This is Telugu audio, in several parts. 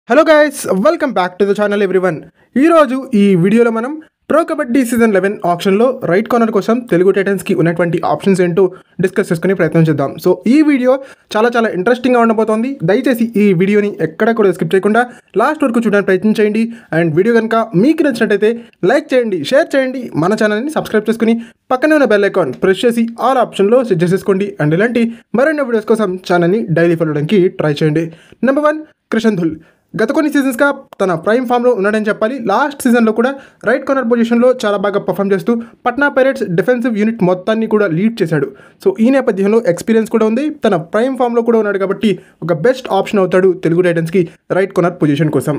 Hello guys, welcome back to the channel everyone. ఈరోజు ఈ వీడియోలో మనం ప్రో కబడ్డీ సీజన్ 11 ఆప్షన్లో రైట్ కార్నర్ కోసం తెలుగు టైటన్స్కి ఉన్నటువంటి ఆప్షన్స్ ఏంటో డిస్కస్ చేసుకునే ప్రయత్నం చేద్దాం. సో ఈ వీడియో చాలా ఇంట్రెస్టింగ్గా ఉండబోతోంది. దయచేసి ఈ వీడియోని ఎక్కడ కూడా స్కిప్ చేయకుండా లాస్ట్ వరకు చూడడానికి ప్రయత్నం చేయండి. అండ్ వీడియో కనుక మీకు నచ్చినట్టయితే లైక్ చేయండి, షేర్ చేయండి, మన ఛానల్ని సబ్స్క్రైబ్ చేసుకుని పక్కనే ఉన్న బెల్ ఐకాన్ ప్రెస్ చేసి ఆల్ ఆప్షన్లో సెట్ చేసేసుకోండి. అండ్ ఇలాంటి మరిన్ని వీడియోస్ కోసం ఛానల్ని డైలీ ఫాలో అవడానికి ట్రై చేయండి. నెంబర్ 1, క్రిషన్ ధుల్. గత కొన్ని సీజన్స్గా తన ప్రైమ్ ఫామ్లో ఉన్నాడని చెప్పాలి. లాస్ట్ సీజన్లో కూడా రైట్ కార్నర్ పొజిషన్లో చాలా బాగా పర్ఫామ్ చేస్తూ పట్నా పైరేట్స్ డిఫెన్సివ్ యూనిట్ మొత్తాన్ని కూడా లీడ్ చేశాడు. సో ఈ నేపథ్యంలో ఎక్స్పీరియన్స్ కూడా ఉంది, తన ప్రైమ్ ఫామ్లో కూడా ఉన్నాడు కాబట్టి ఒక బెస్ట్ ఆప్షన్ అవుతాడు తెలుగు టైటన్స్కి రైట్ కార్నర్ పొజిషన్ కోసం.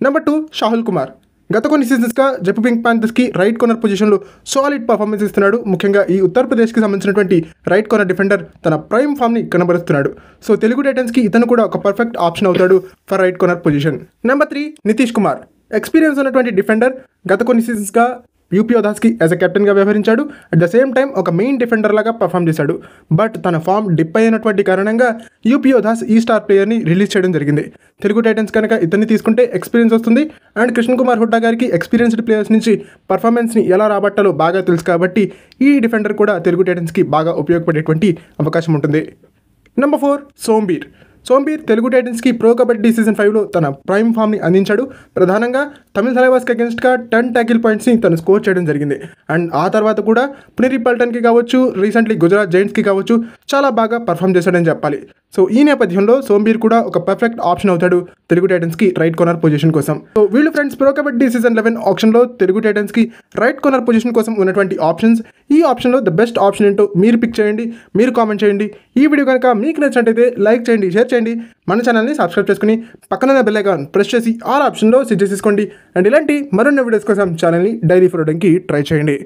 నెంబర్ 2, షాహుల్ కుమార్. గత కొన్ని సీజన్స్గా జప్పు పింక్ ప్యాంథర్స్కి రైట్ కార్నర్ పొజిషన్లో సాలిడ్ పర్ఫార్మెన్స్ ఇస్తున్నాడు. ముఖ్యంగా ఈ ఉత్తరప్రదేశ్కి సంబంధించినటువంటి రైట్ కార్నర్ డిఫెండర్ తన ప్రైమ్ ఫామ్ని కనబరుస్తున్నాడు. సో తెలుగు టైటన్స్కి ఇతను కూడా ఒక పర్ఫెక్ట్ ఆప్షన్ అవుతాడు for right corner position. Number 3, Nitish Kumar. Experience ఉన్నటువంటి డిఫెండర్, గత కొన్ని సీజన్స్గా యూపీ యోధాస్కి యాజ్ అ కెప్టెన్గా వ్యవహరించాడు. అట్ ద సేమ్ టైం ఒక మెయిన్ డిఫెండర్ లాగా పర్ఫామ్ చేశాడు. బట్ తన ఫామ్ డిప్ అయినటువంటి కారణంగా యూపీ యోధాస్ ఈ స్టార్ ప్లేయర్ని రిలీజ్ చేయడం జరిగింది. తెలుగు టైటన్స్ కనుక ఇతన్ని తీసుకుంటే ఎక్స్పీరియన్స్ వస్తుంది. అండ్ కృష్ణ కుమార్ హుడ్డా గారికి ఎక్స్పీరియన్స్డ్ ప్లేయర్స్ నుంచి పర్ఫార్మెన్స్ని ఎలా రాబట్టాలో బాగా తెలుసు కాబట్టి ఈ డిఫెండర్ కూడా తెలుగు టైటన్స్కి బాగా ఉపయోగపడేటువంటి అవకాశం ఉంటుంది. నెంబర్ 4, సోంబీర్ తెలుగు టైటన్స్కి ప్రో కబడ్డీ సీజన్ 5లో తన ప్రైమ్ ఫామ్ని అందించాడు. ప్రధానంగా తమిళ థలైవాస్కి అగెన్స్ట్గా 10 ట్యాకిల్ పాయింట్స్ని తను స్కోర్ చేయడం జరిగింది. అండ్ ఆ తర్వాత కూడా పునేరి పల్టన్కి కావచ్చు, రీసెంట్లీ గుజరాత్ జైంట్స్కి కావచ్చు చాలా బాగా పర్ఫామ్ చేశాడని చెప్పాలి. సో ఈ నేపథ్యంలో సోంబీర్ కూడా ఒక పర్ఫెక్ట్ ఆప్షన్ అవుతాడు తెలుగు టైటన్స్కి రైట్ కార్నర్ పొజిషన్ కోసం. సో వీళ్ళు ఫ్రెండ్స్ ప్రో కబడ్డీ సీజన్ 11 ఆప్షన్లో తెలుగు టైటన్స్కి రైట్ కార్నర్ పొజిషన్ కోసం ఉన్నటువంటి ఆప్షన్స్. ఈ ఆప్షన్లో ద బెస్ట్ ఆప్షన్ ఏంటో మీరు పిక్ చేయండి, మీరు కామెంట్ చేయండి. ఈ వీడియో కనుక మీకు నచ్చినట్టయితే లైక్ చేయండి, షేర్ చేయండి, మన ఛానల్ని సబ్స్క్రైబ్ చేసుకుని పక్కన బెల్ ఐకాన్ ప్రెస్ చేసి ఆల్ ఆప్షన్లో సెట్ చేసేసుకోండి. అండ్ ఇలాంటి మరిన్ని వీడియోస్ కోసం ఛానల్ని డైలీ ఫాలో అవడానికి ట్రై చేయండి.